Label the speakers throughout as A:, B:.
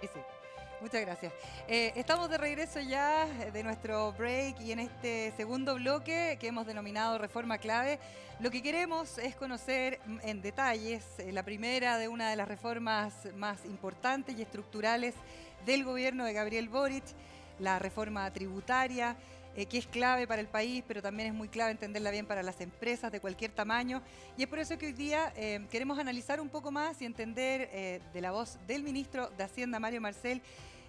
A: Y sí, muchas gracias. Estamos de regreso ya de nuestro break y en este segundo bloque que hemos denominado Reforma Clave, lo que queremos es conocer en detalles la primera de una de las reformas más importantes y estructurales del gobierno de Gabriel Boric, la reforma tributaria, que es clave para el país, pero también es muy clave entenderla bien para las empresas de cualquier tamaño. Y es por eso que hoy día queremos analizar un poco más y entender de la voz del ministro de Hacienda, Mario Marcel,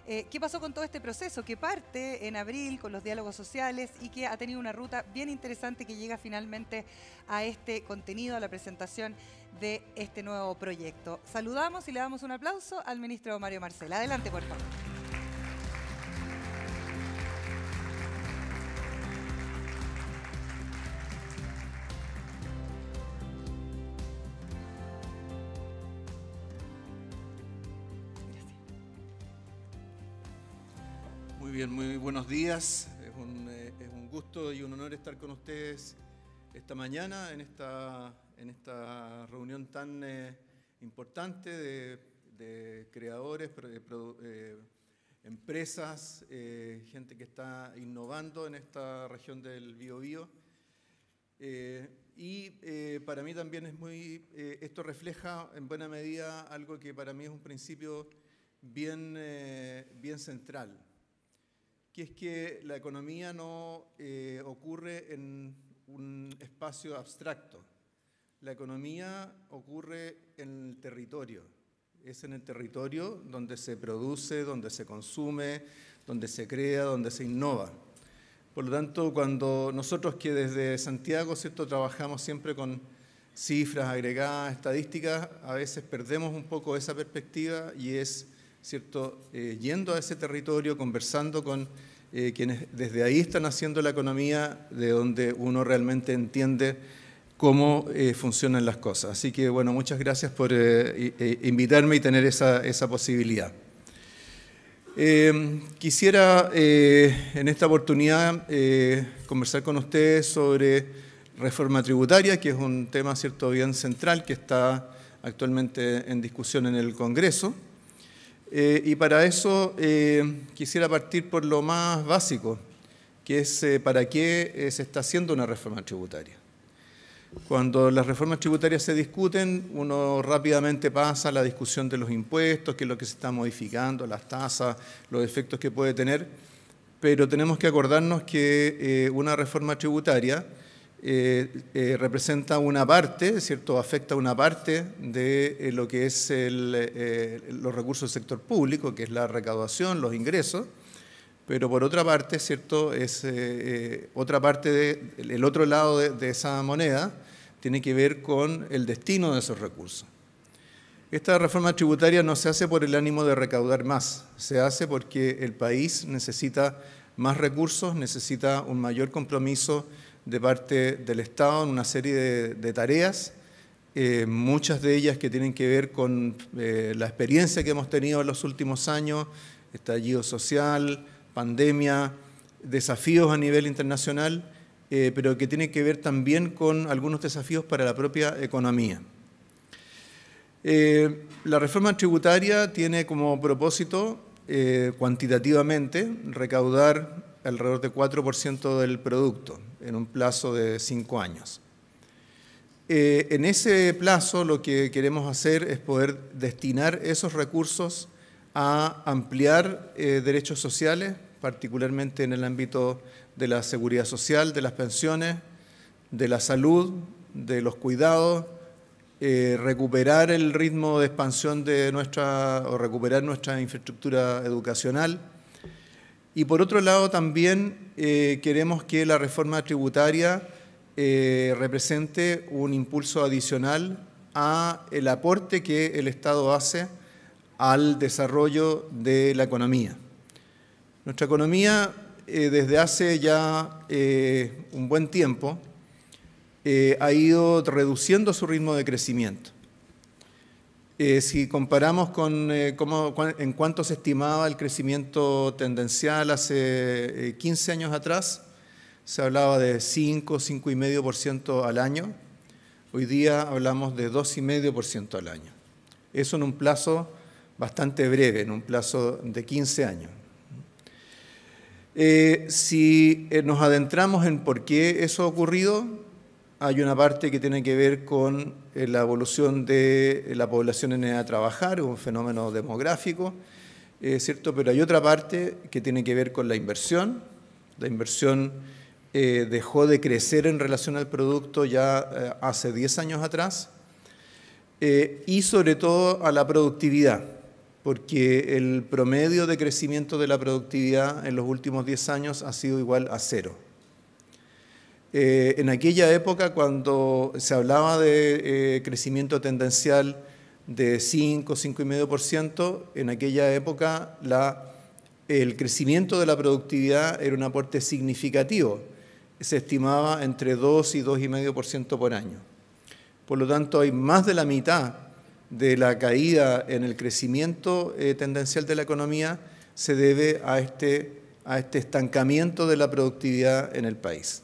A: qué pasó con todo este proceso que parte en abril con los diálogos sociales y que ha tenido una ruta bien interesante que llega finalmente a este contenido, a la presentación de este nuevo proyecto. Saludamos y le damos un aplauso al ministro Mario Marcel. Adelante, por favor.
B: Muy bien, muy buenos días. Es un gusto y un honor estar con ustedes esta mañana en esta reunión tan importante de creadores, empresas, gente que está innovando en esta región del Biobío. Para mí también esto refleja en buena medida algo que para mí es un principio bien central, que es que la economía no ocurre en un espacio abstracto. La economía ocurre en el territorio. Es en el territorio donde se produce, donde se consume, donde se crea, donde se innova. Por lo tanto, cuando nosotros que desde Santiago, ¿cierto?, trabajamos siempre con cifras agregadas, estadísticas, a veces perdemos un poco esa perspectiva y es, ¿cierto?, yendo a ese territorio, conversando con quienes desde ahí están haciendo la economía, de donde uno realmente entiende cómo funcionan las cosas. Así que, bueno, muchas gracias por invitarme y tener esa posibilidad. Quisiera en esta oportunidad conversar con ustedes sobre reforma tributaria, que es un tema, ¿cierto?, bien central, que está actualmente en discusión en el Congreso. Y para eso quisiera partir por lo más básico, que es para qué se está haciendo una reforma tributaria. Cuando las reformas tributarias se discuten, uno rápidamente pasa a la discusión de los impuestos, qué es lo que se está modificando, las tasas, los efectos que puede tener, pero tenemos que acordarnos que una reforma tributaria representa una parte, ¿cierto?, afecta una parte de lo que es los recursos del sector público, que es la recaudación, los ingresos, pero por otra parte, ¿cierto?, es otra parte, el otro lado de esa moneda tiene que ver con el destino de esos recursos. Esta reforma tributaria no se hace por el ánimo de recaudar más, se hace porque el país necesita más recursos, necesita un mayor compromiso de parte del Estado en una serie de tareas, muchas de ellas que tienen que ver con la experiencia que hemos tenido en los últimos años, estallido social, pandemia, desafíos a nivel internacional, pero que tienen que ver también con algunos desafíos para la propia economía. La reforma tributaria tiene como propósito, cuantitativamente, recaudar alrededor de 4% del producto en un plazo de 5 años. En ese plazo lo que queremos hacer es poder destinar esos recursos a ampliar derechos sociales, particularmente en el ámbito de la seguridad social, de las pensiones, de la salud, de los cuidados, recuperar el ritmo de expansión de recuperar nuestra infraestructura educacional. Y por otro lado también queremos que la reforma tributaria represente un impulso adicional al aporte que el Estado hace al desarrollo de la economía. Nuestra economía desde hace ya un buen tiempo ha ido reduciendo su ritmo de crecimiento. Si comparamos con en cuánto se estimaba el crecimiento tendencial hace 15 años atrás, se hablaba de 5,5% al año. Hoy día hablamos de 2,5% al año. Eso en un plazo bastante breve, en un plazo de 15 años. Si nos adentramos en por qué eso ha ocurrido, hay una parte que tiene que ver con la evolución de la población en edad de trabajar, un fenómeno demográfico, ¿cierto? Pero hay otra parte que tiene que ver con la inversión. La inversión dejó de crecer en relación al producto ya hace 10 años atrás, y sobre todo a la productividad, porque el promedio de crecimiento de la productividad en los últimos 10 años ha sido igual a 0. En aquella época, cuando se hablaba de crecimiento tendencial de 5, 5,5%, en aquella época el crecimiento de la productividad era un aporte significativo. Se estimaba entre 2 y 2,5% por año. Por lo tanto, hay más de la mitad de la caída en el crecimiento tendencial de la economía se debe a este estancamiento de la productividad en el país.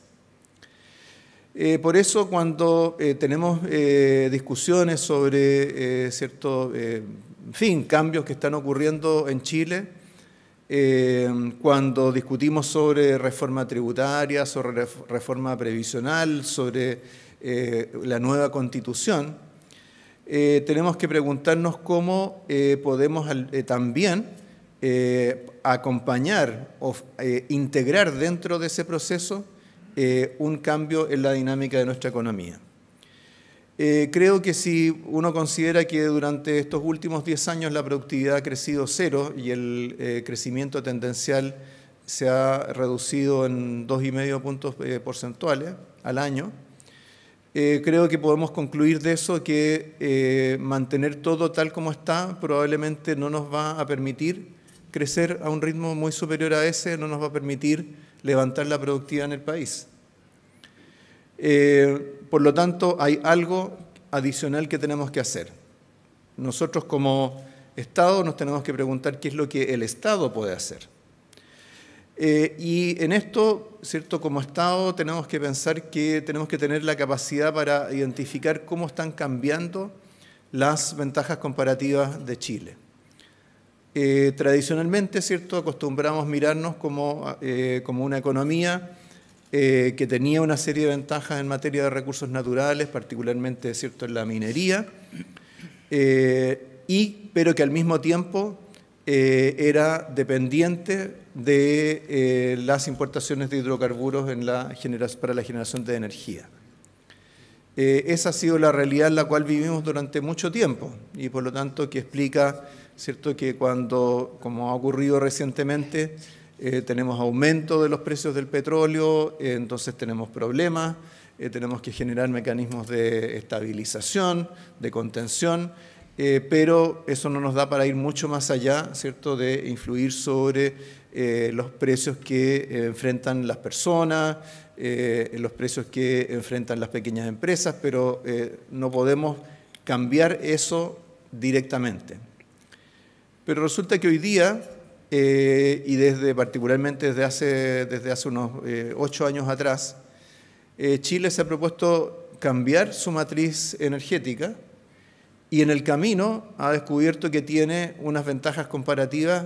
B: Por eso, cuando tenemos discusiones sobre cambios que están ocurriendo en Chile, cuando discutimos sobre reforma tributaria, sobre reforma previsional, sobre la nueva Constitución, tenemos que preguntarnos cómo podemos también acompañar o integrar dentro de ese proceso un cambio en la dinámica de nuestra economía. Creo que si uno considera que durante estos últimos 10 años la productividad ha crecido 0 y el crecimiento tendencial se ha reducido en 2,5 puntos porcentuales al año, creo que podemos concluir de eso que mantener todo tal como está probablemente no nos va a permitir crecer a un ritmo muy superior a ese, no nos va a permitir levantar la productividad en el país. Por lo tanto, hay algo adicional que tenemos que hacer. Nosotros como Estado nos tenemos que preguntar qué es lo que el Estado puede hacer. Y en esto, ¿cierto? Como Estado tenemos que pensar que tenemos que tener la capacidad para identificar cómo están cambiando las ventajas comparativas de Chile. Tradicionalmente, ¿cierto? Acostumbramos mirarnos como una economía que tenía una serie de ventajas en materia de recursos naturales, particularmente, ¿cierto?, en la minería, pero que al mismo tiempo era dependiente de las importaciones de hidrocarburos para la generación de energía. Esa ha sido la realidad en la cual vivimos durante mucho tiempo y por lo tanto que explica, ¿cierto?, que cuando, como ha ocurrido recientemente, tenemos aumento de los precios del petróleo, entonces tenemos problemas, tenemos que generar mecanismos de estabilización, de contención, pero eso no nos da para ir mucho más allá, ¿cierto?, de influir sobre los precios que enfrentan las personas, los precios que enfrentan las pequeñas empresas, pero no podemos cambiar eso directamente. Pero resulta que hoy día, y particularmente desde hace unos 8 años atrás, Chile se ha propuesto cambiar su matriz energética y en el camino ha descubierto que tiene unas ventajas comparativas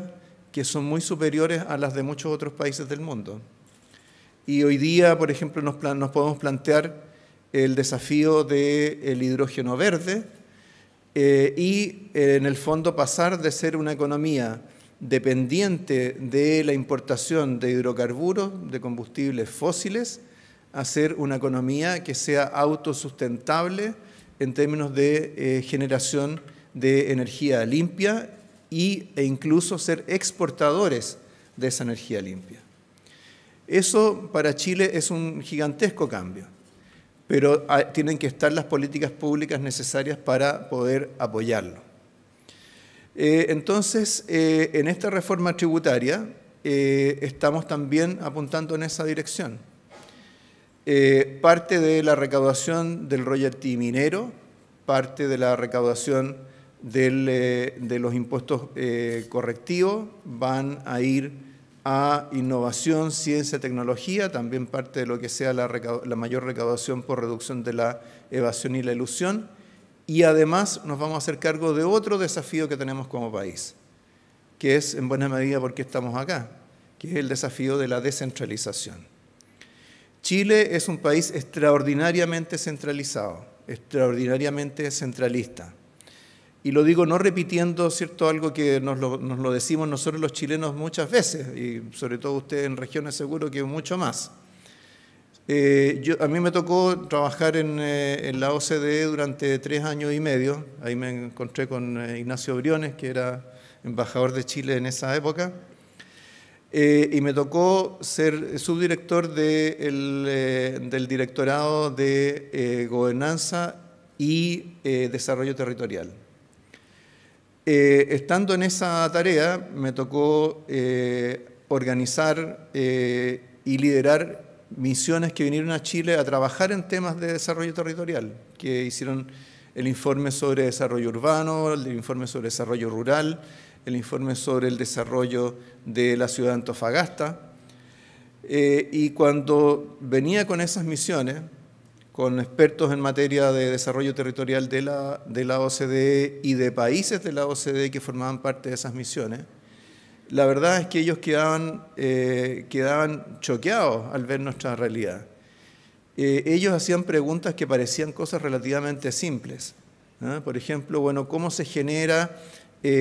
B: que son muy superiores a las de muchos otros países del mundo. Y hoy día, por ejemplo, nos podemos plantear el desafío del hidrógeno verde y, en el fondo, pasar de ser una economía dependiente de la importación de hidrocarburos, de combustibles fósiles, a ser una economía que sea autosustentable en términos de generación de energía limpia e incluso ser exportadores de esa energía limpia. Eso para Chile es un gigantesco cambio, pero tienen que estar las políticas públicas necesarias para poder apoyarlo. Entonces, en esta reforma tributaria estamos también apuntando en esa dirección. Parte de la recaudación del royalty minero, parte de la recaudación de los impuestos correctivos van a ir a innovación, ciencia, tecnología, también parte de lo que sea la mayor recaudación por reducción de la evasión y la elusión, y además nos vamos a hacer cargo de otro desafío que tenemos como país, que es en buena medida por qué estamos acá, que es el desafío de la descentralización. Chile es un país extraordinariamente centralizado, extraordinariamente centralista. Y lo digo no repitiendo, ¿cierto?, algo que nos lo decimos nosotros los chilenos muchas veces, y sobre todo usted en regiones seguro que mucho más. A mí me tocó trabajar en la OCDE durante 3 años y medio. Ahí me encontré con Ignacio Briones, que era embajador de Chile en esa época. Y me tocó ser subdirector del Directorado de Gobernanza y Desarrollo Territorial. Estando en esa tarea, me tocó organizar y liderar misiones que vinieron a Chile a trabajar en temas de desarrollo territorial, que hicieron el informe sobre desarrollo urbano, el informe sobre desarrollo rural, el informe sobre el desarrollo de la ciudad de Antofagasta. Y cuando venía con esas misiones, con expertos en materia de desarrollo territorial de la OCDE y de países de la OCDE que formaban parte de esas misiones, la verdad es que ellos quedaban choqueados al ver nuestra realidad. Ellos hacían preguntas que parecían cosas relativamente simples, ¿no? Por ejemplo, bueno, ¿cómo se genera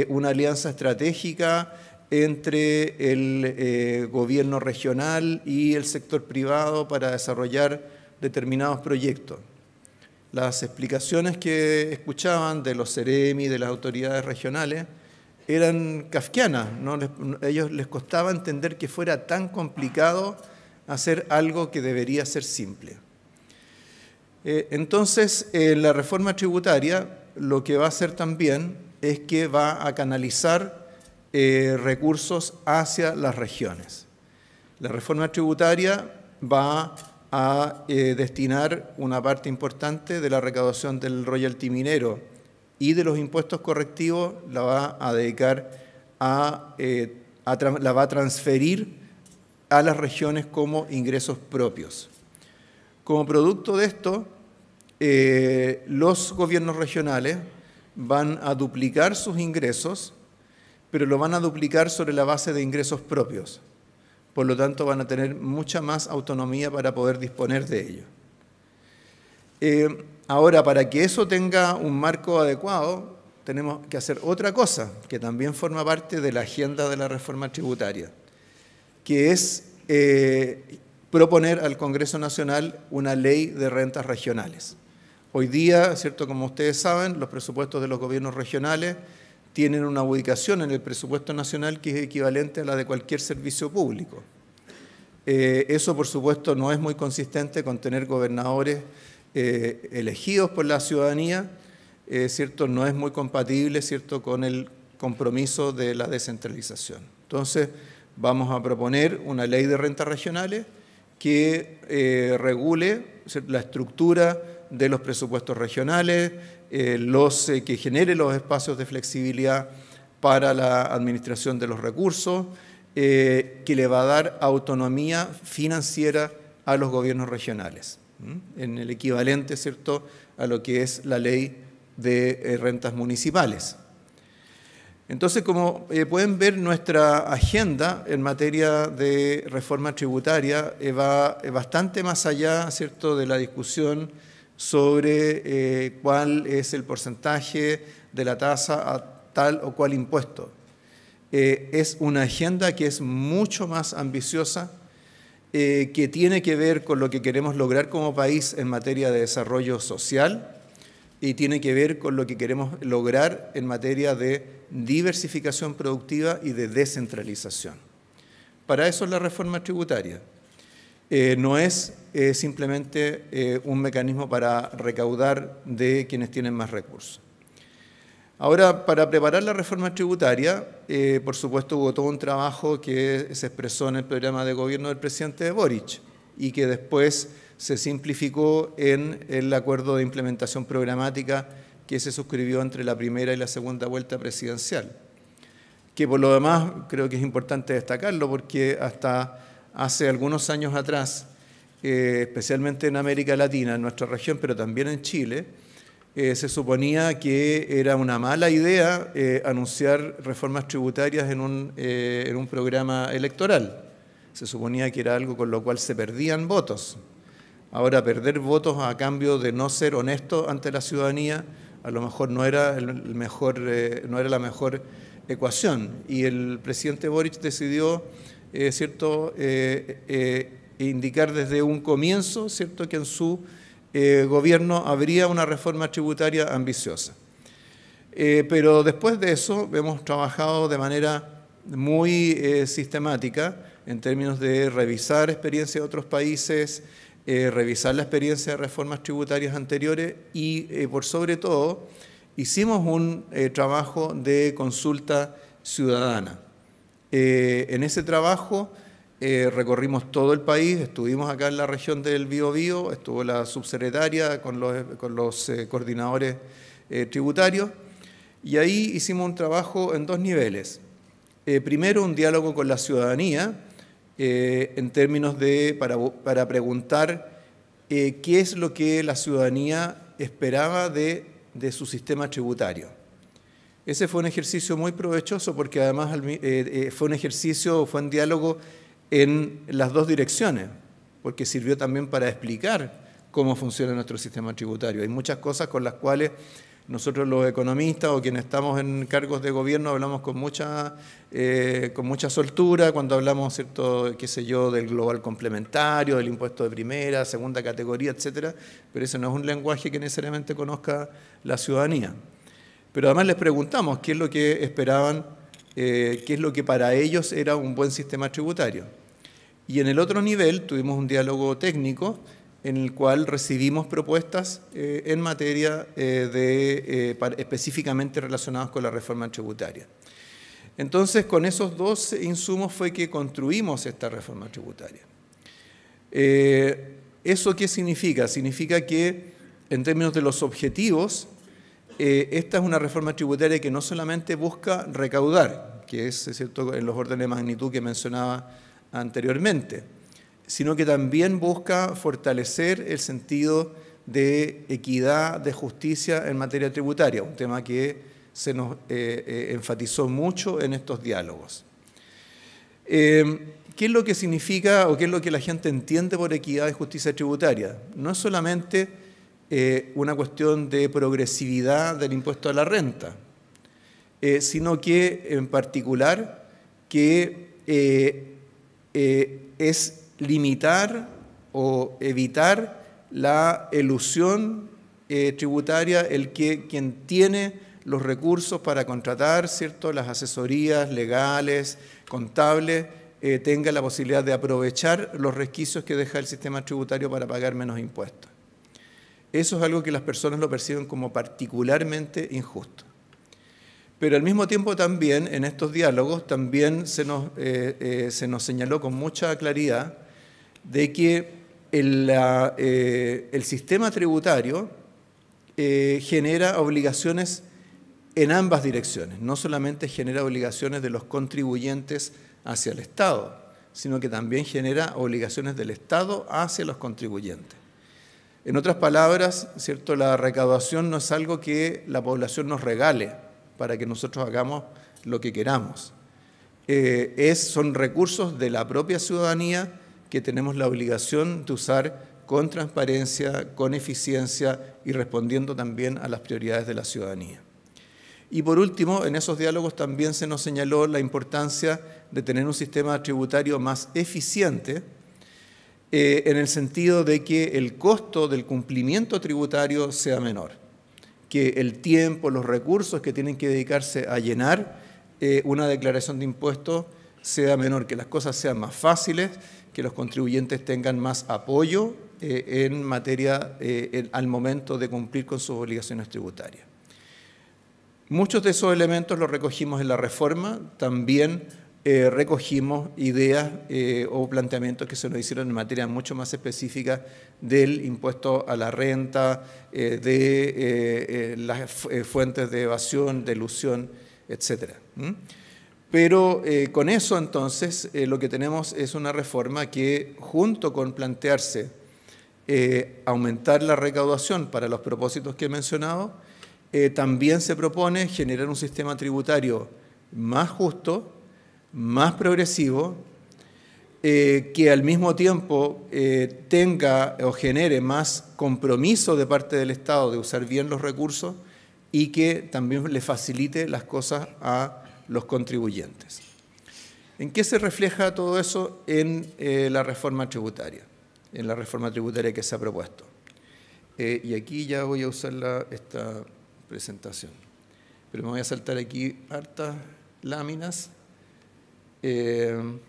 B: una alianza estratégica entre el gobierno regional y el sector privado para desarrollar determinados proyectos? Las explicaciones que escuchaban de los CEREMI, de las autoridades regionales, eran kafkianas, ¿no? Ellos les costaba entender que fuera tan complicado hacer algo que debería ser simple. Entonces, la reforma tributaria lo que va a hacer también es que va a canalizar recursos hacia las regiones. La reforma tributaria va a destinar una parte importante de la recaudación del royalty minero y de los impuestos correctivos, la va a dedicar la va a transferir a las regiones como ingresos propios. Como producto de esto, los gobiernos regionales van a duplicar sus ingresos, pero lo van a duplicar sobre la base de ingresos propios. Por lo tanto, van a tener mucha más autonomía para poder disponer de ello. Ahora, para que eso tenga un marco adecuado, tenemos que hacer otra cosa, que también forma parte de la agenda de la reforma tributaria, que es proponer al Congreso Nacional una ley de rentas regionales. Hoy día, ¿cierto?, como ustedes saben, los presupuestos de los gobiernos regionales tienen una ubicación en el presupuesto nacional que es equivalente a la de cualquier servicio público. Eso, por supuesto, no es muy consistente con tener gobernadores elegidos por la ciudadanía, ¿cierto? No es muy compatible, ¿cierto?, con el compromiso de la descentralización. Entonces, vamos a proponer una ley de rentas regionales que regule, ¿cierto?, la estructura de los presupuestos regionales, que genere los espacios de flexibilidad para la administración de los recursos, que le va a dar autonomía financiera a los gobiernos regionales, en el equivalente, ¿cierto?, a lo que es la ley de rentas municipales. Entonces, como pueden ver, nuestra agenda en materia de reforma tributaria va bastante más allá, ¿cierto?, de la discusión sobre cuál es el porcentaje de la tasa a tal o cual impuesto. Es una agenda que es mucho más ambiciosa, que tiene que ver con lo que queremos lograr como país en materia de desarrollo social y tiene que ver con lo que queremos lograr en materia de diversificación productiva y de descentralización. Para eso es la reforma tributaria. No es simplemente un mecanismo para recaudar de quienes tienen más recursos. Ahora, para preparar la reforma tributaria, por supuesto, hubo todo un trabajo que se expresó en el programa de gobierno del presidente Boric y que después se simplificó en el acuerdo de implementación programática que se suscribió entre la primera y la segunda vuelta presidencial, que por lo demás creo que es importante destacarlo porque hasta hace algunos años atrás, especialmente en América Latina, en nuestra región, pero también en Chile, se suponía que era una mala idea anunciar reformas tributarias en un programa electoral. Se suponía que era algo con lo cual se perdían votos. Ahora, perder votos a cambio de no ser honesto ante la ciudadanía, a lo mejor no era no era la mejor ecuación. Y el presidente Boric decidió, ¿cierto?, indicar desde un comienzo, ¿cierto?, que en su gobierno habría una reforma tributaria ambiciosa. Pero después de eso hemos trabajado de manera muy sistemática en términos de revisar experiencias de otros países, revisar la experiencia de reformas tributarias anteriores y, por sobre todo, hicimos un trabajo de consulta ciudadana. En ese trabajo recorrimos todo el país, estuvimos acá en la región del Biobío, estuvo la subsecretaria con los coordinadores tributarios, y ahí hicimos un trabajo en dos niveles. Primero, un diálogo con la ciudadanía, en términos de, para preguntar qué es lo que la ciudadanía esperaba de su sistema tributario. Ese fue un ejercicio muy provechoso porque además fue un diálogo en las dos direcciones, porque sirvió también para explicar cómo funciona nuestro sistema tributario. Hay muchas cosas con las cuales nosotros los economistas o quienes estamos en cargos de gobierno hablamos con mucha soltura cuando hablamos, ¿cierto?, qué sé yo, del global complementario, del impuesto de primera, segunda categoría, etcétera, pero ese no es un lenguaje que necesariamente conozca la ciudadanía. Pero además les preguntamos qué es lo que esperaban, qué es lo que para ellos era un buen sistema tributario. Y en el otro nivel tuvimos un diálogo técnico en el cual recibimos propuestas en materia específicamente relacionadas con la reforma tributaria. Entonces, con esos dos insumos fue que construimos esta reforma tributaria. ¿Eso qué significa? Significa que, en términos de los objetivos, esta es una reforma tributaria que no solamente busca recaudar, que es cierto en los órdenes de magnitud que mencionaba anteriormente, sino que también busca fortalecer el sentido de equidad, de justicia en materia tributaria, un tema que se nos enfatizó mucho en estos diálogos. ¿Qué es lo que significa o qué es lo que la gente entiende por equidad y justicia tributaria? No es solamente una cuestión de progresividad del impuesto a la renta, sino que en particular que es limitar o evitar la elusión tributaria, el que quien tiene los recursos para contratar, ¿cierto?, las asesorías legales, contables, tenga la posibilidad de aprovechar los resquicios que deja el sistema tributario para pagar menos impuestos. Eso es algo que las personas lo perciben como particularmente injusto. Pero al mismo tiempo también, en estos diálogos, también se nos señaló con mucha claridad de que el sistema tributario genera obligaciones en ambas direcciones. No solamente genera obligaciones de los contribuyentes hacia el Estado, sino que también genera obligaciones del Estado hacia los contribuyentes. En otras palabras, ¿cierto?, la recaudación no es algo que la población nos regale para que nosotros hagamos lo que queramos. Son recursos de la propia ciudadanía que tenemos la obligación de usar con transparencia, con eficiencia y respondiendo también a las prioridades de la ciudadanía. Y por último, en esos diálogos también se nos señaló la importancia de tener un sistema tributario más eficiente, en el sentido de que el costo del cumplimiento tributario sea menor, que el tiempo, los recursos que tienen que dedicarse a llenar una declaración de impuestos sea menor, que las cosas sean más fáciles, que los contribuyentes tengan más apoyo en materia al momento de cumplir con sus obligaciones tributarias. Muchos de esos elementos los recogimos en la reforma, también recogimos ideas o planteamientos que se nos hicieron en materia mucho más específica del impuesto a la renta, de las fuentes de evasión, de elusión, etc. Pero con eso entonces lo que tenemos es una reforma que, junto con plantearse aumentar la recaudación para los propósitos que he mencionado, también se propone generar un sistema tributario más justo, más progresivo, que al mismo tiempo tenga o genere más compromiso de parte del Estado de usar bien los recursos y que también le facilite las cosas a los contribuyentes. ¿En qué se refleja todo eso? En la reforma tributaria, que se ha propuesto. Y aquí ya voy a usar esta presentación, pero me voy a saltar aquí hartas láminas. Perdón.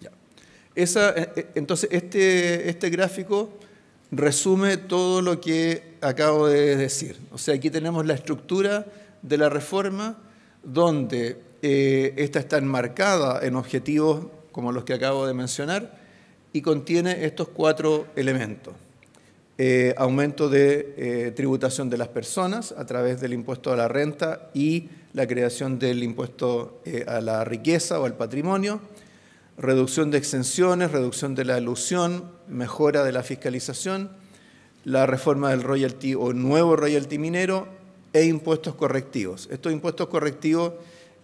B: Ya. Entonces, este gráfico resume todo lo que acabo de decir. O sea, aquí tenemos la estructura de la reforma, donde esta está enmarcada en objetivos como los que acabo de mencionar y contiene estos 4 elementos. Aumento de tributación de las personas a través del impuesto a la renta y la creación del impuesto a la riqueza o al patrimonio, reducción de exenciones, reducción de la elusión, mejora de la fiscalización, la reforma del royalty o nuevo royalty minero e impuestos correctivos. Estos impuestos correctivos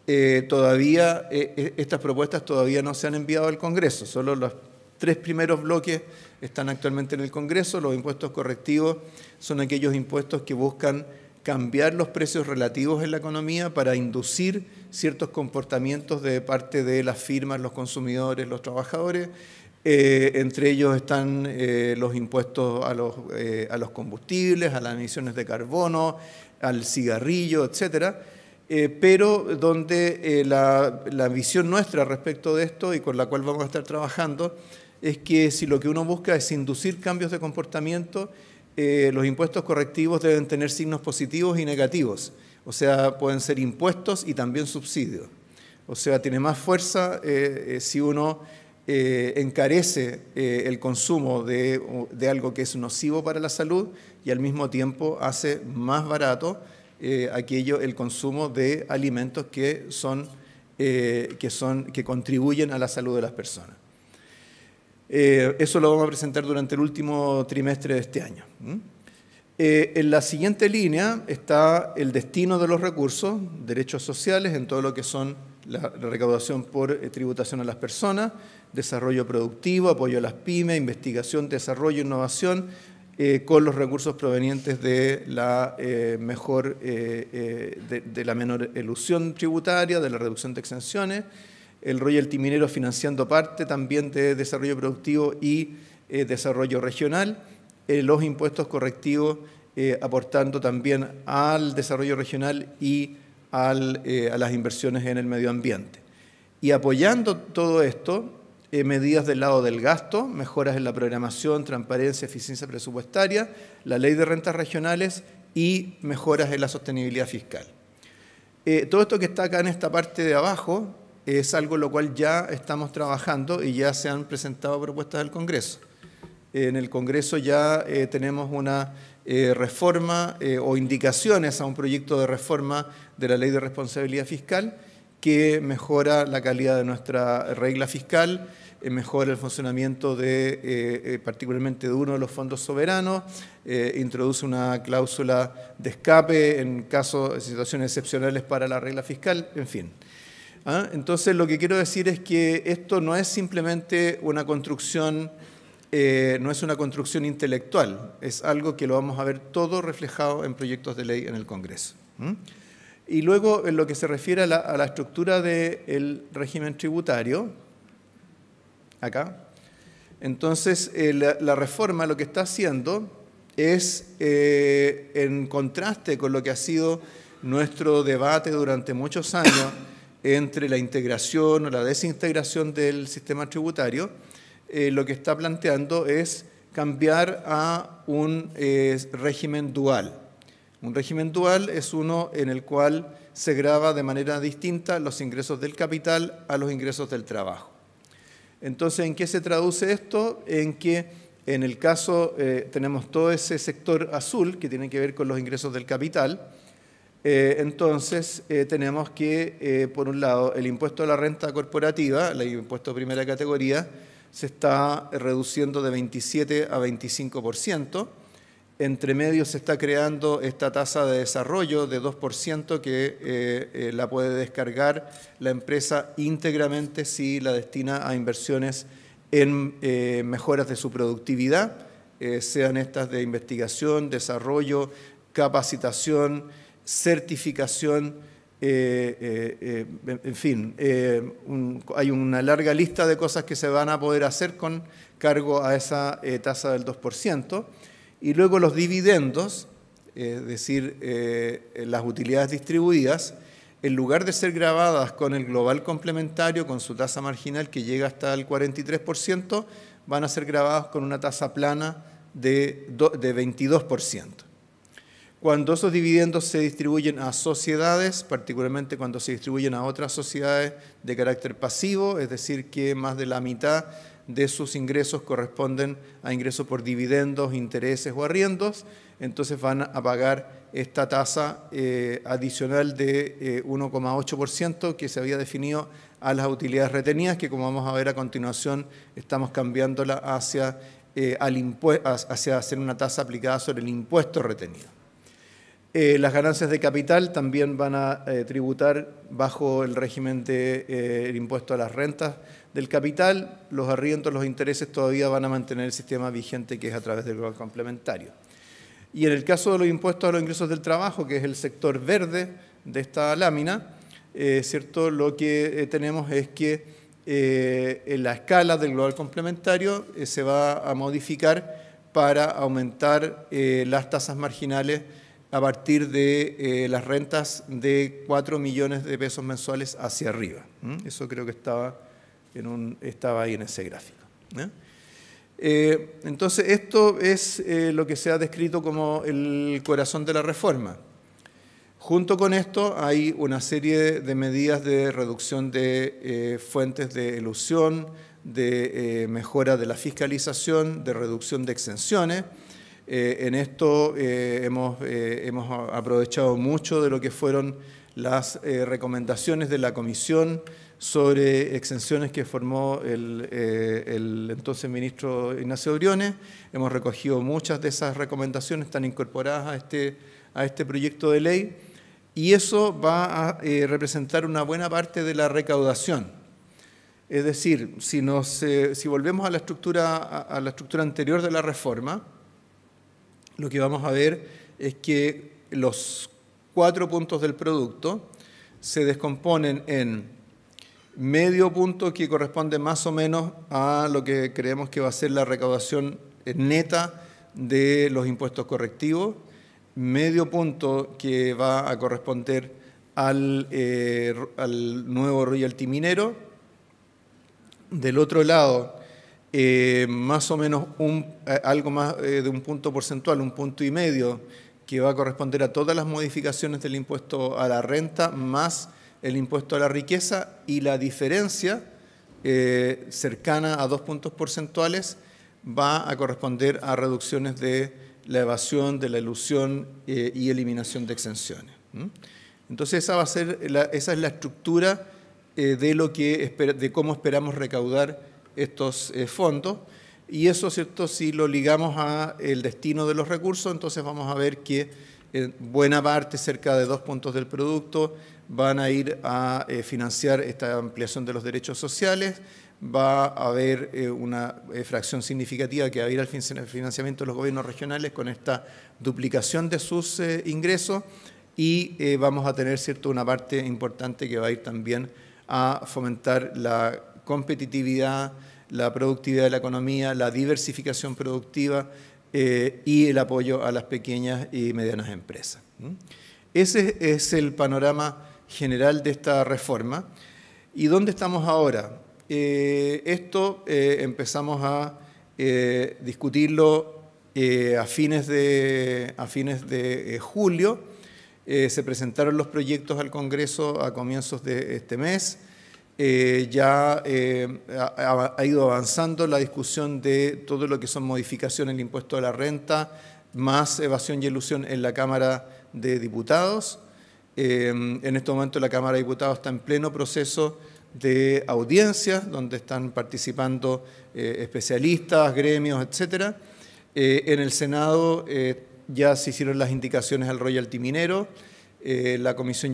B: estas propuestas todavía no se han enviado al Congreso, solo los 3 primeros bloques están actualmente en el Congreso. Los impuestos correctivos son aquellos impuestos que buscan cambiar los precios relativos en la economía para inducir ciertos comportamientos de parte de las firmas, los consumidores, los trabajadores. Entre ellos están los impuestos a los combustibles, a las emisiones de carbono, al cigarrillo, etcétera. Pero donde la visión nuestra respecto de esto y con la cual vamos a estar trabajando es que si lo que uno busca es inducir cambios de comportamiento, los impuestos correctivos deben tener signos positivos y negativos. O sea, pueden ser impuestos y también subsidios. O sea, tiene más fuerza si uno encarece el consumo de algo que es nocivo para la salud y al mismo tiempo hace más barato el consumo de alimentos que contribuyen a la salud de las personas. Eso lo vamos a presentar durante el último trimestre de este año. En la siguiente línea está el destino de los recursos, derechos sociales, en todo lo que son la recaudación por tributación a las personas, desarrollo productivo, apoyo a las pymes, investigación, desarrollo, innovación, con los recursos provenientes de la menor elusión tributaria, de la reducción de exenciones, el royalty minero financiando parte también de desarrollo productivo y desarrollo regional, los impuestos correctivos aportando también al desarrollo regional y a las inversiones en el medio ambiente. Y apoyando todo esto, medidas del lado del gasto, mejoras en la programación, transparencia, eficiencia presupuestaria, la ley de rentas regionales y mejoras en la sostenibilidad fiscal. Todo esto que está acá en esta parte de abajo es algo en lo cual ya estamos trabajando y ya se han presentado propuestas al Congreso. En el Congreso ya tenemos una reforma o indicaciones a un proyecto de reforma de la Ley de Responsabilidad Fiscal que mejora la calidad de nuestra regla fiscal, mejora el funcionamiento particularmente de uno de los fondos soberanos, introduce una cláusula de escape en caso de situaciones excepcionales para la regla fiscal, en fin. Entonces, lo que quiero decir es que esto no es simplemente una construcción, no es una construcción intelectual, es algo que lo vamos a ver todo reflejado en proyectos de ley en el Congreso. Y luego, en lo que se refiere a la estructura del régimen tributario, acá, entonces la reforma lo que está haciendo es, en contraste con lo que ha sido nuestro debate durante muchos años, entre la integración o la desintegración del sistema tributario, lo que está planteando es cambiar a un régimen dual. Un régimen dual es uno en el cual se grava de manera distinta los ingresos del capital a los ingresos del trabajo. Entonces, ¿en qué se traduce esto? En que en el caso tenemos todo ese sector azul que tiene que ver con los ingresos del capital, Entonces, tenemos que, por un lado, el impuesto a la renta corporativa, el impuesto de primera categoría, se está reduciendo de 27 a 25%. Entre medio se está creando esta tasa de desarrollo de 2% que la puede descargar la empresa íntegramente si la destina a inversiones en mejoras de su productividad, sean estas de investigación, desarrollo, capacitación, certificación, en fin, hay una larga lista de cosas que se van a poder hacer con cargo a esa tasa del 2%. Y luego los dividendos, es decir, las utilidades distribuidas, en lugar de ser grabadas con el global complementario, con su tasa marginal que llega hasta el 43%, van a ser grabadas con una tasa plana de 22%. Cuando esos dividendos se distribuyen a sociedades, particularmente cuando se distribuyen a otras sociedades de carácter pasivo, es decir, que más de la mitad de sus ingresos corresponden a ingresos por dividendos, intereses o arriendos, entonces van a pagar esta tasa adicional de 1,8% que se había definido a las utilidades retenidas, que como vamos a ver a continuación estamos cambiándola hacia hacer una tasa aplicada sobre el impuesto retenido. Las ganancias de capital también van a tributar bajo el régimen del impuesto a las rentas del capital. Los arriendos, los intereses todavía van a mantener el sistema vigente que es a través del global complementario. Y en el caso de los impuestos a los ingresos del trabajo, que es el sector verde de esta lámina, ¿cierto? Lo que tenemos es que en la escala del global complementario se va a modificar para aumentar las tasas marginales a partir de las rentas de 4 millones de pesos mensuales hacia arriba. Eso creo que estaba ahí en ese gráfico. Entonces, esto es lo que se ha descrito como el corazón de la reforma. Junto con esto hay una serie de medidas de reducción de fuentes de elusión, de mejora de la fiscalización, de reducción de exenciones. En esto hemos aprovechado mucho de lo que fueron las recomendaciones de la Comisión sobre exenciones que formó el entonces ministro Ignacio Briones. Hemos recogido muchas de esas recomendaciones, están incorporadas a este proyecto de ley, y eso va a representar una buena parte de la recaudación. Es decir, si volvemos a la estructura anterior de la reforma, lo que vamos a ver es que los 4 puntos del producto se descomponen en medio punto, que corresponde más o menos a lo que creemos que va a ser la recaudación neta de los impuestos correctivos, medio punto que va a corresponder al nuevo royalty minero. Del otro lado, más o menos algo más de un punto porcentual, 1,5 puntos, que va a corresponder a todas las modificaciones del impuesto a la renta más el impuesto a la riqueza, y la diferencia cercana a 2 puntos porcentuales va a corresponder a reducciones de la evasión, de la elusión y eliminación de exenciones. Entonces esa es la estructura de cómo esperamos recaudar estos fondos, y eso, ¿cierto? Si lo ligamos al destino de los recursos, entonces vamos a ver que buena parte, cerca de 2 puntos del producto, van a ir a financiar esta ampliación de los derechos sociales. Va a haber una fracción significativa que va a ir al financiamiento de los gobiernos regionales con esta duplicación de sus ingresos, y vamos a tener, ¿cierto?, una parte importante que va a ir también a fomentar la competitividad, la productividad de la economía, la diversificación productiva y el apoyo a las pequeñas y medianas empresas. Ese es el panorama general de esta reforma. ¿Y dónde estamos ahora? Esto empezamos a discutirlo a fines de julio. Se presentaron los proyectos al Congreso a comienzos de este mes. Ya ha ido avanzando la discusión de todo lo que son modificaciones en el impuesto a la renta, más evasión y elusión en la Cámara de Diputados. En este momento la Cámara de Diputados está en pleno proceso de audiencias, donde están participando especialistas, gremios, etcétera. En el Senado ya se hicieron las indicaciones al royalty minero. La comisión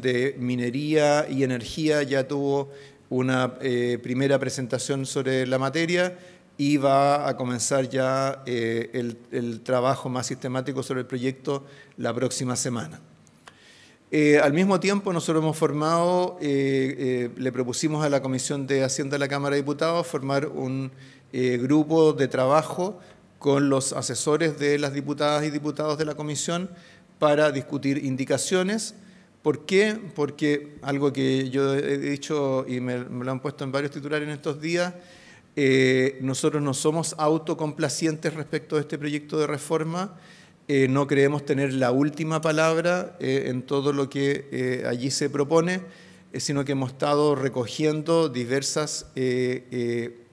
B: de Minería y Energía ya tuvo una primera presentación sobre la materia y va a comenzar ya el trabajo más sistemático sobre el proyecto la próxima semana. Al mismo tiempo, nosotros hemos formado, le propusimos a la Comisión de Hacienda de la Cámara de Diputados formar un grupo de trabajo con los asesores de las diputadas y diputados de la Comisión para discutir indicaciones. ¿Por qué? Porque algo que yo he dicho y me lo han puesto en varios titulares en estos días, nosotros no somos autocomplacientes respecto a este proyecto de reforma. No creemos tener la última palabra en todo lo que allí se propone, sino que hemos estado recogiendo diversas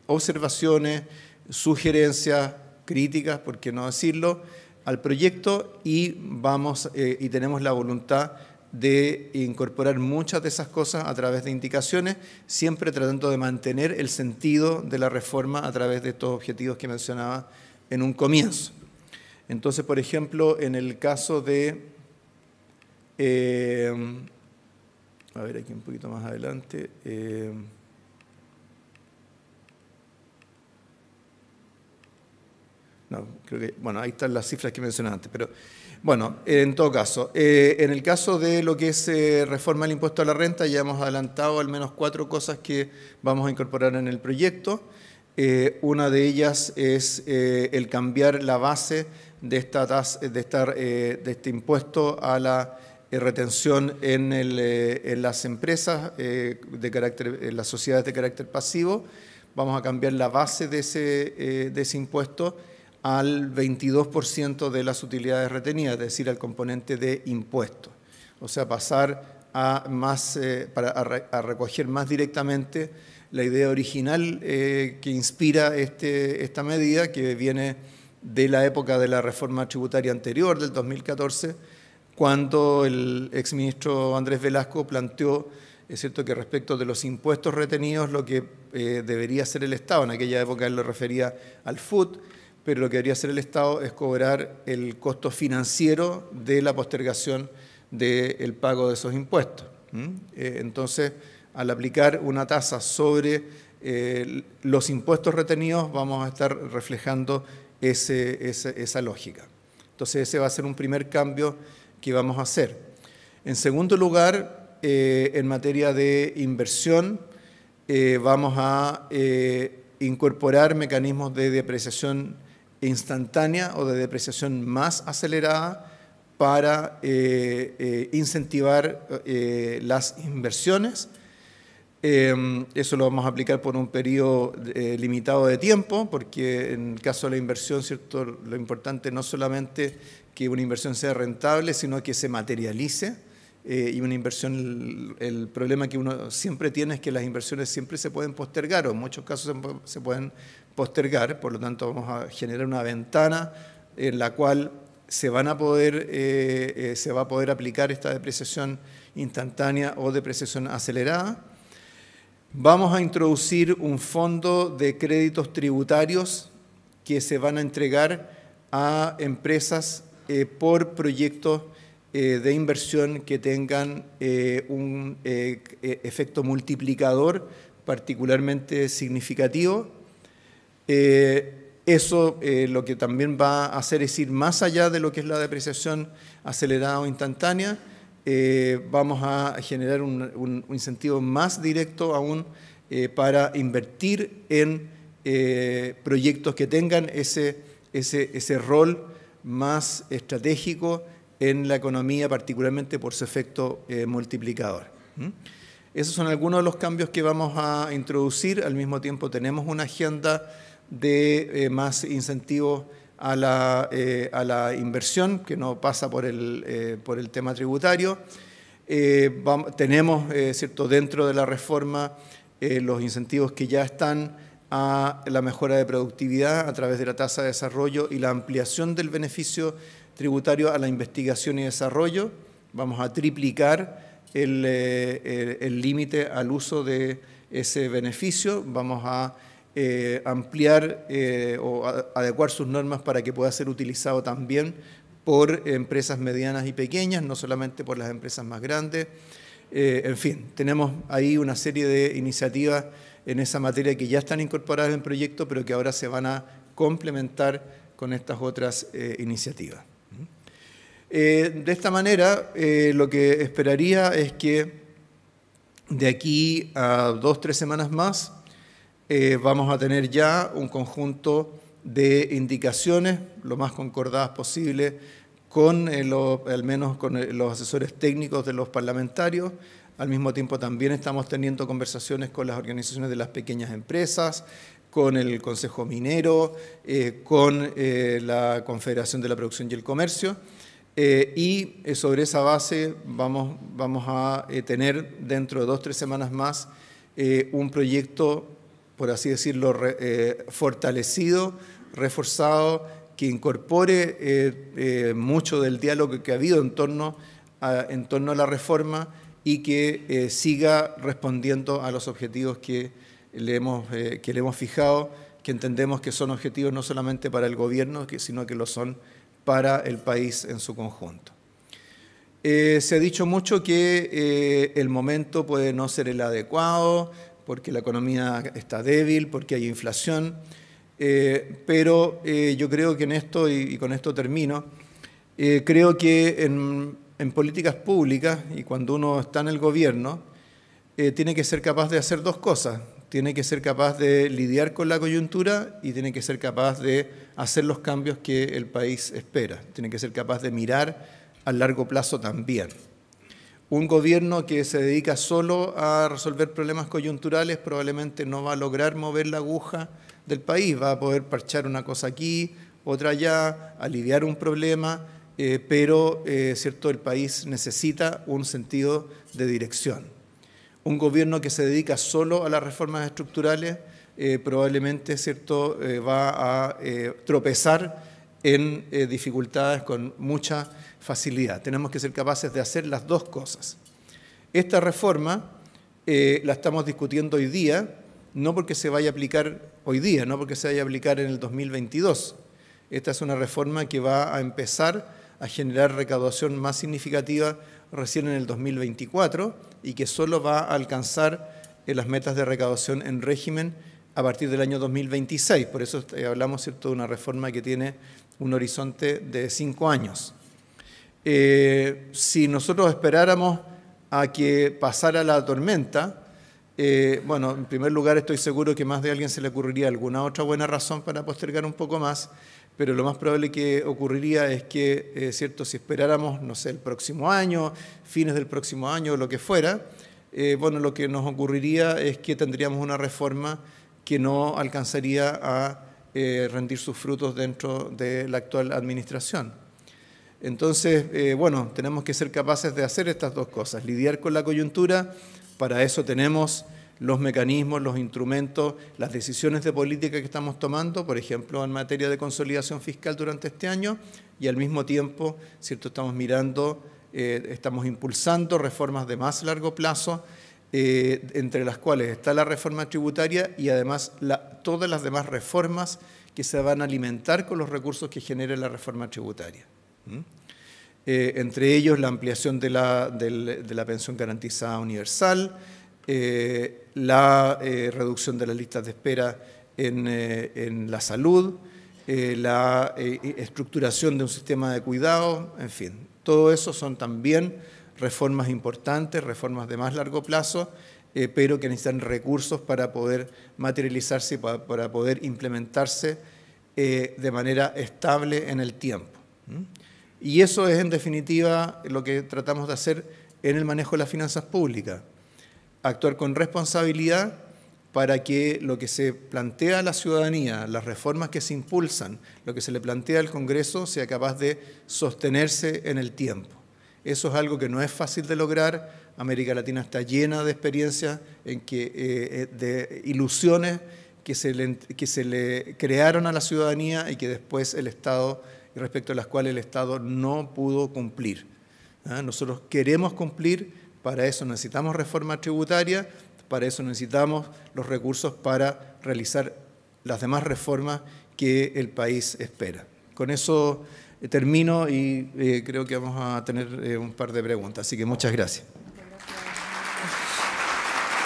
B: observaciones, sugerencias, críticas, por qué no decirlo, al proyecto y tenemos la voluntad de incorporar muchas de esas cosas a través de indicaciones, siempre tratando de mantener el sentido de la reforma a través de estos objetivos que mencionaba en un comienzo. Entonces, por ejemplo, en el caso de, a ver aquí un poquito más adelante, no, creo que, bueno, ahí están las cifras que mencioné antes, pero bueno, en todo caso, en el caso de lo que es reforma del impuesto a la renta, ya hemos adelantado al menos 4 cosas que vamos a incorporar en el proyecto. Una de ellas es el cambiar la base de este impuesto a la retención en las empresas, en las sociedades de carácter pasivo. Vamos a cambiar la base de ese impuesto al 22% de las utilidades retenidas, es decir, al componente de impuestos. O sea, pasar a recoger más directamente la idea original que inspira esta medida, que viene de la época de la reforma tributaria anterior, del 2014, cuando el exministro Andrés Velasco planteó, es cierto, que respecto de los impuestos retenidos, lo que debería hacer el Estado, en aquella época él lo refería al FUT, pero lo que debería hacer el Estado es cobrar el costo financiero de la postergación del pago de esos impuestos. Entonces, al aplicar una tasa sobre los impuestos retenidos, vamos a estar reflejando esa lógica. Entonces, ese va a ser un primer cambio que vamos a hacer. En segundo lugar, en materia de inversión, vamos a incorporar mecanismos de depreciación instantánea o de depreciación más acelerada para incentivar las inversiones. Eso lo vamos a aplicar por un periodo limitado de tiempo, porque en el caso de la inversión, ¿cierto?, lo importante no solamente que una inversión sea rentable, sino que se materialice. Y una inversión, el problema que uno siempre tiene es que las inversiones siempre se pueden postergar, o en muchos casos se pueden postergar, por lo tanto vamos a generar una ventana en la cual se va a poder aplicar esta depreciación instantánea o depreciación acelerada. Vamos a introducir un fondo de créditos tributarios que se van a entregar a empresas por proyectos de inversión que tengan un efecto multiplicador particularmente significativo. Eso lo que también va a hacer es ir más allá de lo que es la depreciación acelerada o instantánea. Vamos a generar un incentivo más directo aún para invertir en proyectos que tengan ese rol más estratégico en la economía, particularmente por su efecto multiplicador. Esos son algunos de los cambios que vamos a introducir. Al mismo tiempo tenemos una agenda de más incentivos a la inversión, que no pasa por el tema tributario. Tenemos, ¿cierto?, dentro de la reforma los incentivos que ya están a la mejora de productividad a través de la tasa de desarrollo y la ampliación del beneficio tributario a la investigación y desarrollo. vamos a triplicar el límite al uso de ese beneficio, vamos a ampliar o adecuar sus normas para que pueda ser utilizado también por empresas medianas y pequeñas, no solamente por las empresas más grandes. En fin, tenemos ahí una serie de iniciativas en esa materia que ya están incorporadas en el proyecto, pero que ahora se van a complementar con estas otras iniciativas. De esta manera, lo que esperaría es que de aquí a 2 o 3 semanas más vamos a tener ya un conjunto de indicaciones, lo más concordadas posible, al menos con los asesores técnicos de los parlamentarios. Al mismo tiempo también estamos teniendo conversaciones con las organizaciones de las pequeñas empresas, con el Consejo Minero, con la Confederación de la Producción y el Comercio, y sobre esa base vamos a tener dentro de 2 o 3 semanas más un proyecto, por así decirlo, fortalecido, reforzado, que incorpore mucho del diálogo que ha habido en torno a la reforma y que siga respondiendo a los objetivos que le hemos fijado, que entendemos que son objetivos no solamente para el gobierno, sino que lo son para el país en su conjunto. Se ha dicho mucho que el momento puede no ser el adecuado, porque la economía está débil, porque hay inflación, pero yo creo que en esto, y con esto termino, creo que en políticas públicas, y cuando uno está en el gobierno, tiene que ser capaz de hacer 2 cosas. Tiene que ser capaz de lidiar con la coyuntura y tiene que ser capaz de hacer los cambios que el país espera. Tiene que ser capaz de mirar a largo plazo también. Un gobierno que se dedica solo a resolver problemas coyunturales probablemente no va a lograr mover la aguja del país. Va a poder parchar una cosa aquí, otra allá, aliviar un problema, pero ¿cierto? El país necesita un sentido de dirección. Un gobierno que se dedica solo a las reformas estructurales probablemente, ¿cierto? Va a tropezar en dificultades con mucha facilidad. Tenemos que ser capaces de hacer las 2 cosas. Esta reforma la estamos discutiendo hoy día, no porque se vaya a aplicar hoy día, no porque se vaya a aplicar en el 2022. Esta es una reforma que va a empezar a generar recaudación más significativa recién en el 2024 y que solo va a alcanzar las metas de recaudación en régimen a partir del año 2026. Por eso hablamos, ¿cierto?, de una reforma que tiene un horizonte de 5 años. Si nosotros esperáramos a que pasara la tormenta, bueno, en primer lugar estoy seguro que más de alguien se le ocurriría alguna otra buena razón para postergar un poco más, pero lo más probable que ocurriría es que, ¿cierto?, si esperáramos, no sé, el próximo año, fines del próximo año, lo que fuera, bueno, lo que nos ocurriría es que tendríamos una reforma que no alcanzaría a rendir sus frutos dentro de la actual administración. Entonces, bueno, tenemos que ser capaces de hacer estas 2 cosas, lidiar con la coyuntura. Para eso tenemos los mecanismos, los instrumentos, las decisiones de política que estamos tomando, por ejemplo, en materia de consolidación fiscal durante este año, y al mismo tiempo, ¿cierto?, estamos mirando, estamos impulsando reformas de más largo plazo, entre las cuales está la reforma tributaria y además todas las demás reformas que se van a alimentar con los recursos que genere la reforma tributaria. Entre ellos la ampliación de la pensión garantizada universal, la reducción de las listas de espera en la salud, la estructuración de un sistema de cuidado, en fin. Todo eso son también reformas importantes, reformas de más largo plazo, pero que necesitan recursos para poder materializarse y para poder implementarse de manera estable en el tiempo. Y eso es, en definitiva, lo que tratamos de hacer en el manejo de las finanzas públicas. Actuar con responsabilidad para que lo que se plantea a la ciudadanía, las reformas que se impulsan, lo que se le plantea al Congreso, sea capaz de sostenerse en el tiempo. Eso es algo que no es fácil de lograr. América Latina está llena de experiencias de ilusiones que se le crearon a la ciudadanía y que después el Estado, respecto a las cuales el Estado no pudo cumplir. Nosotros queremos cumplir, para eso necesitamos reforma tributaria, para eso necesitamos los recursos para realizar las demás reformas que el país espera. Con eso termino y creo que vamos a tener un par de preguntas, así que muchas gracias.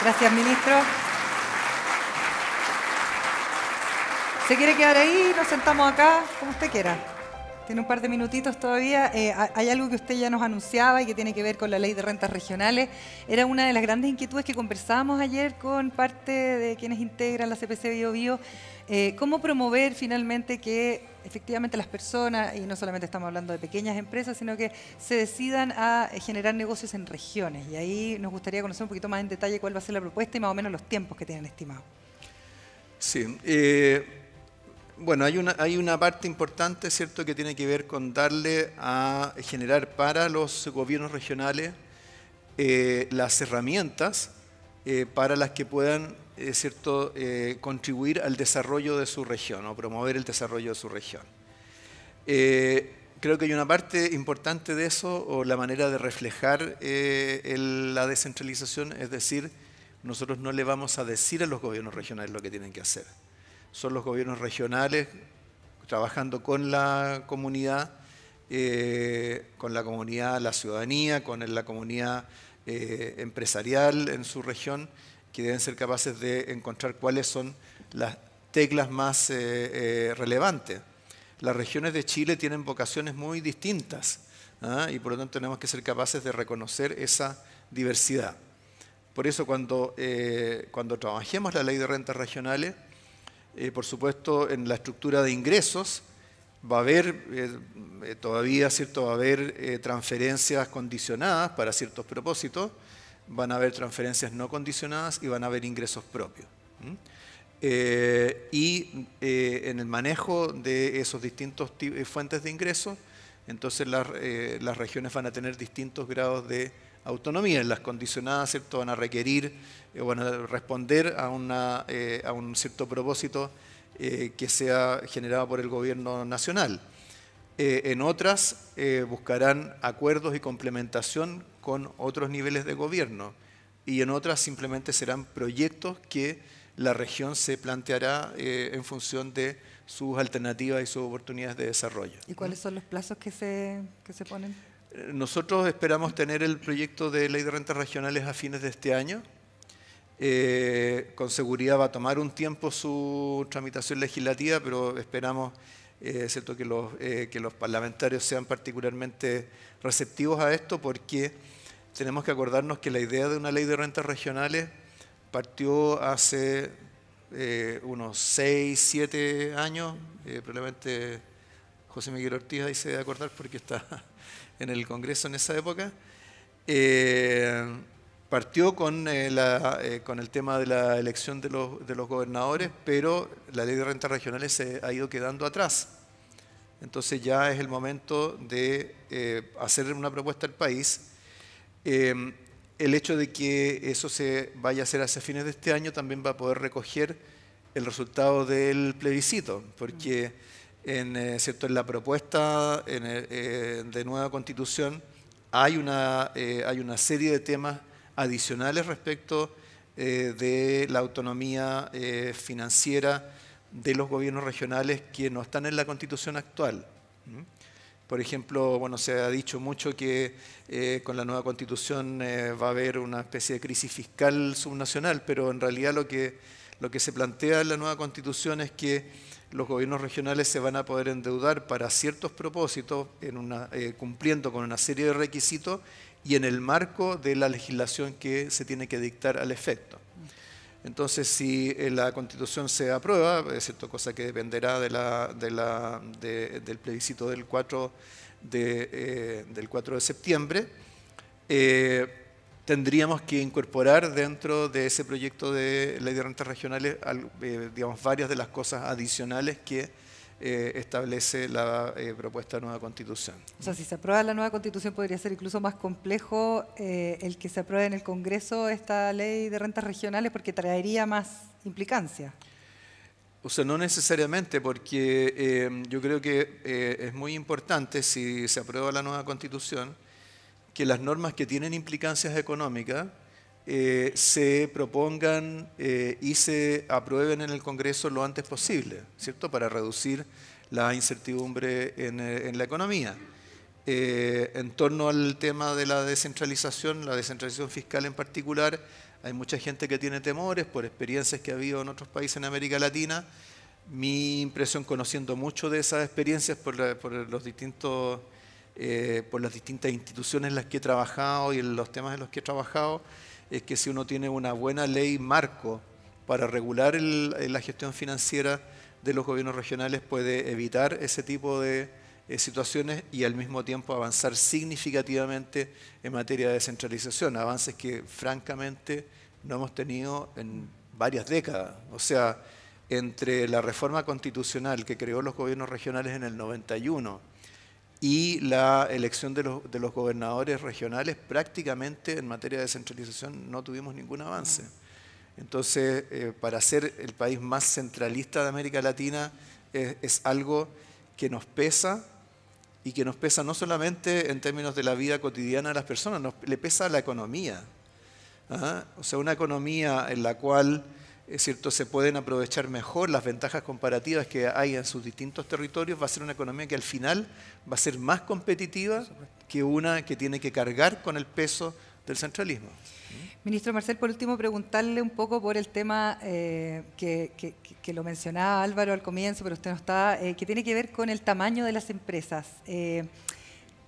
A: Gracias, ministro. ¿Se quiere quedar ahí? Nos sentamos acá, como usted quiera. Tiene un par de minutitos todavía. Hay algo que usted ya nos anunciaba y que tiene que ver con la ley de rentas regionales. Era una de las grandes inquietudes que conversábamos ayer con parte de quienes integran la CPC Biobío. ¿Cómo promover finalmente que efectivamente las personas, y no solamente estamos hablando de pequeñas empresas, sino que se decidan a generar negocios en regiones? Y ahí nos gustaría conocer un poquito más en detalle cuál va a ser la propuesta y más o menos los tiempos que tienen estimados.
B: Sí. Bueno, hay una parte importante, ¿cierto?, que tiene que ver con darle a generar para los gobiernos regionales las herramientas para las que puedan, ¿cierto?, contribuir al desarrollo de su región o promover el desarrollo de su región. Creo que hay una parte importante de eso, o la manera de reflejar la descentralización, es decir, nosotros no le vamos a decir a los gobiernos regionales lo que tienen que hacer. Son los gobiernos regionales trabajando con la comunidad, la ciudadanía, con la comunidad empresarial en su región, que deben ser capaces de encontrar cuáles son las teclas más relevantes. Las regiones de Chile tienen vocaciones muy distintas, y por lo tanto tenemos que ser capaces de reconocer esa diversidad. Por eso cuando trabajemos la ley de rentas regionales, por supuesto, en la estructura de ingresos va a haber todavía, ¿cierto?, va a haber transferencias condicionadas para ciertos propósitos, van a haber transferencias no condicionadas y van a haber ingresos propios. En el manejo de esos distintos fuentes de ingresos, entonces las regiones van a tener distintos grados de autonomía. En las condicionadas, ¿cierto?, van a requerir, van a responder a un cierto propósito que sea generado por el gobierno nacional. En otras buscarán acuerdos y complementación con otros niveles de gobierno, y en otras simplemente serán proyectos que la región se planteará en función de sus alternativas y sus oportunidades de desarrollo.
A: ¿Y cuáles son los plazos que se ponen?
B: Nosotros esperamos tener el proyecto de ley de rentas regionales a fines de este año. Con seguridad va a tomar un tiempo su tramitación legislativa, pero esperamos ¿cierto?, que los parlamentarios sean particularmente receptivos a esto, porque tenemos que acordarnos que la idea de una ley de rentas regionales partió hace unos 6, 7 años, probablemente José Miguel Ortiz ahí se debe acordar porque está en el Congreso en esa época. Partió con el tema de la elección de los gobernadores, pero la ley de rentas regionales se ha ido quedando atrás. Entonces ya es el momento de hacer una propuesta al país. El hecho de que eso se vaya a hacer hacia fines de este año también va a poder recoger el resultado del plebiscito, porque en la propuesta de nueva constitución hay una serie de temas adicionales respecto de la autonomía financiera de los gobiernos regionales que no están en la constitución actual. Por ejemplo, bueno, se ha dicho mucho que con la nueva constitución va a haber una especie de crisis fiscal subnacional, pero en realidad lo que se plantea en la nueva constitución es que los gobiernos regionales se van a poder endeudar para ciertos propósitos, cumpliendo con una serie de requisitos y en el marco de la legislación que se tiene que dictar al efecto. Entonces, si la Constitución se aprueba, cosa que dependerá del plebiscito del 4 de septiembre, tendríamos que incorporar dentro de ese proyecto de ley de rentas regionales digamos, varias de las cosas adicionales que establece la propuesta de nueva Constitución.
A: O sea, si se aprueba la nueva Constitución, podría ser incluso más complejo el que se apruebe en el Congreso esta ley de rentas regionales, porque traería más implicancia.
B: O sea, no necesariamente, porque yo creo que es muy importante, si se aprueba la nueva Constitución, que las normas que tienen implicancias económicas se propongan y se aprueben en el Congreso lo antes posible, ¿cierto? Para reducir la incertidumbre en la economía. En torno al tema de la descentralización fiscal en particular, hay mucha gente que tiene temores por experiencias que ha habido en otros países en América Latina. Mi impresión, conociendo mucho de esas experiencias por las distintas instituciones en las que he trabajado y en los temas en los que he trabajado, es que si uno tiene una buena ley marco para regular la gestión financiera de los gobiernos regionales, puede evitar ese tipo de situaciones y al mismo tiempo avanzar significativamente en materia de descentralización, avances que francamente no hemos tenido en varias décadas. O sea, entre la reforma constitucional que creó los gobiernos regionales en el 91 y la elección de los gobernadores regionales, prácticamente en materia de descentralización no tuvimos ningún avance. Entonces, para ser el país más centralista de América Latina es algo que nos pesa, y que nos pesa no solamente en términos de la vida cotidiana de las personas, le pesa a la economía. ¿Ah? O sea, una economía en la cual es cierto, se pueden aprovechar mejor las ventajas comparativas que hay en sus distintos territorios, va a ser una economía que al final va a ser más competitiva que una que tiene que cargar con el peso del centralismo.
A: Ministro Marcel, por último, preguntarle un poco por el tema que lo mencionaba Álvaro al comienzo, pero usted no estaba, que tiene que ver con el tamaño de las empresas.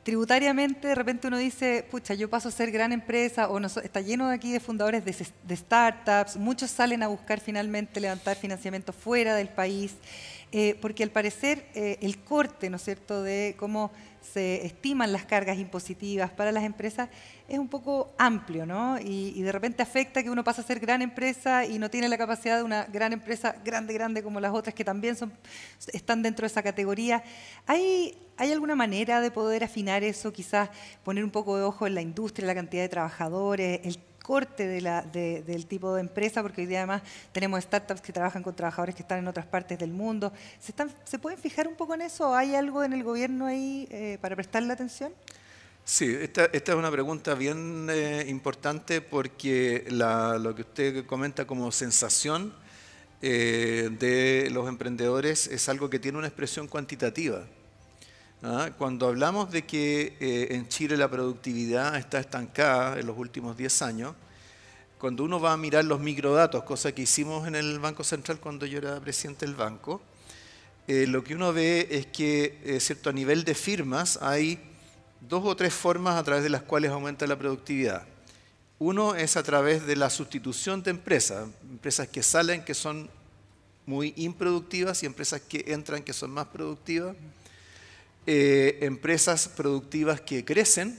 A: Tributariamente, de repente uno dice, pucha, yo paso a ser gran empresa, o no, está lleno de aquí de fundadores de startups, muchos salen a buscar finalmente levantar financiamiento fuera del país, porque al parecer el corte, ¿no es cierto?, de cómo se estiman las cargas impositivas para las empresas es un poco amplio, ¿no? Y de repente afecta que uno pasa a ser gran empresa y no tiene la capacidad de una gran empresa grande como las otras que también están dentro de esa categoría. ¿Hay alguna manera de poder afinar eso, quizás poner un poco de ojo en la industria, la cantidad de trabajadores, el corte del tipo de empresa, porque hoy día además tenemos startups que trabajan con trabajadores que están en otras partes del mundo? ¿Se pueden fijar un poco en eso? ¿Hay algo en el gobierno ahí para prestarle atención?
B: Sí, esta es una pregunta bien importante porque lo que usted comenta como sensación de los emprendedores es algo que tiene una expresión cuantitativa. Cuando hablamos de que en Chile la productividad está estancada en los últimos 10 años, cuando uno va a mirar los microdatos, cosa que hicimos en el Banco Central cuando yo era presidente del banco, lo que uno ve es que cierto, a nivel de firmas hay 2 o 3 formas a través de las cuales aumenta la productividad. Uno es a través de la sustitución de empresas que salen que son muy improductivas y empresas que entran que son más productivas. Empresas productivas que crecen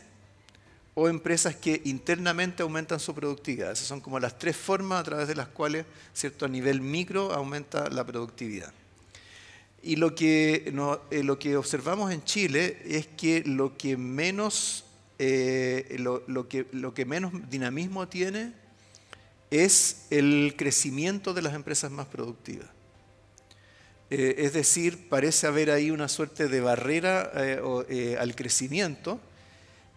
B: o empresas que internamente aumentan su productividad. Esas son como las 3 formas a través de las cuales, cierto, a nivel micro aumenta la productividad. Y lo que observamos en Chile es que lo que menos dinamismo tiene es el crecimiento de las empresas más productivas. Es decir, parece haber ahí una suerte de barrera al crecimiento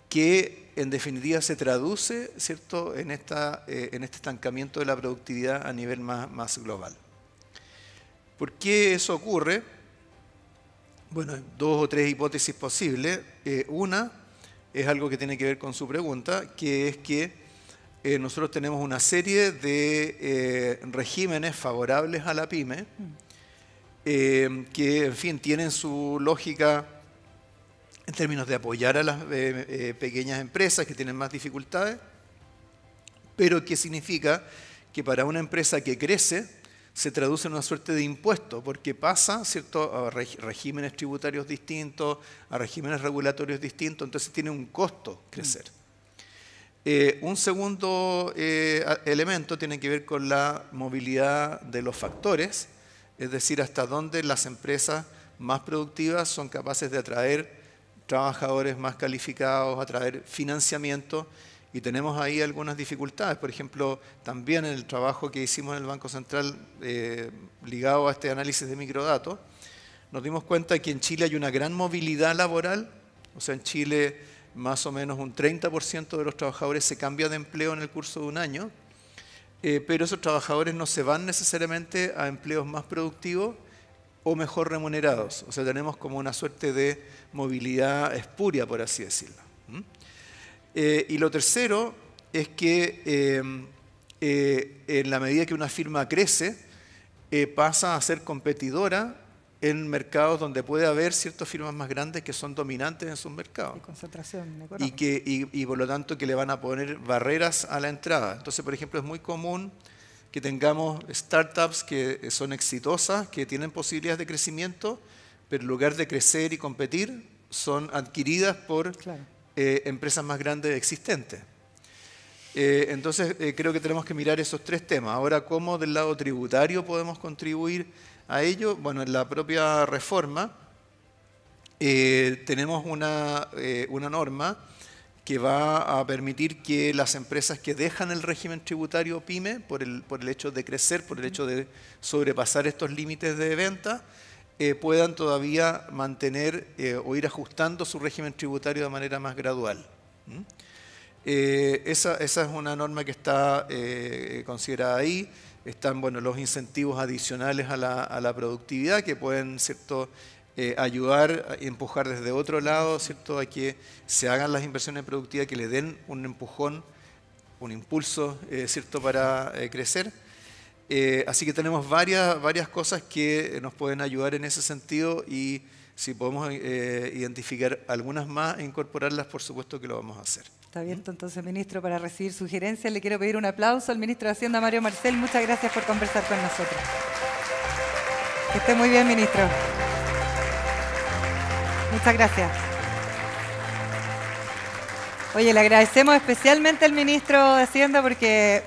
B: que en definitiva se traduce, ¿cierto?, en este estancamiento de la productividad a nivel más global. ¿Por qué eso ocurre? Bueno, hay 2 o 3 hipótesis posibles. Una es algo que tiene que ver con su pregunta, que es que nosotros tenemos una serie de regímenes favorables a la pyme, que, en fin, tienen su lógica en términos de apoyar a las pequeñas empresas que tienen más dificultades, pero que significa que para una empresa que crece se traduce en una suerte de impuesto, porque pasa, ¿cierto?, a regímenes tributarios distintos, a regímenes regulatorios distintos, entonces tiene un costo crecer. Un segundo elemento tiene que ver con la movilidad de los factores, es decir, hasta dónde las empresas más productivas son capaces de atraer trabajadores más calificados, atraer financiamiento, y tenemos ahí algunas dificultades. Por ejemplo, también en el trabajo que hicimos en el Banco Central ligado a este análisis de microdatos, nos dimos cuenta que en Chile hay una gran movilidad laboral. O sea, en Chile más o menos un 30% de los trabajadores se cambia de empleo en el curso de un año, pero esos trabajadores no se van necesariamente a empleos más productivos o mejor remunerados. O sea, tenemos como una suerte de movilidad espuria, por así decirlo. Y lo tercero es que en la medida que una firma crece, pasa a ser competidora en mercados donde puede haber ciertas firmas más grandes que son dominantes en sus mercados.
A: Y concentración económica.
B: Y por lo tanto que le van a poner barreras a la entrada. Entonces, por ejemplo, es muy común que tengamos startups que son exitosas, que tienen posibilidades de crecimiento, pero en lugar de crecer y competir, son adquiridas por empresas más grandes existentes. Entonces, creo que tenemos que mirar esos tres temas. Ahora, ¿cómo del lado tributario podemos contribuir a ello? Bueno, en la propia reforma tenemos una norma que va a permitir que las empresas que dejan el régimen tributario PYME por el hecho de crecer, por el hecho de sobrepasar estos límites de venta, puedan todavía mantener o ir ajustando su régimen tributario de manera más gradual. Esa es una norma que está considerada ahí. Están los incentivos adicionales a la productividad que pueden, ¿cierto?, ayudar, empujar desde otro lado, ¿cierto?, a que se hagan las inversiones productivas, que le den un empujón, un impulso, ¿cierto?, para crecer. Así que tenemos varias cosas que nos pueden ayudar en ese sentido, y si podemos identificar algunas más e incorporarlas, por supuesto que lo vamos a hacer.
A: Está abierto entonces, ministro, para recibir sugerencias. Le quiero pedir un aplauso al ministro de Hacienda, Mario Marcel. Muchas gracias por conversar con nosotros. Que esté muy bien, ministro. Muchas gracias. Oye, le agradecemos especialmente al ministro de Hacienda porque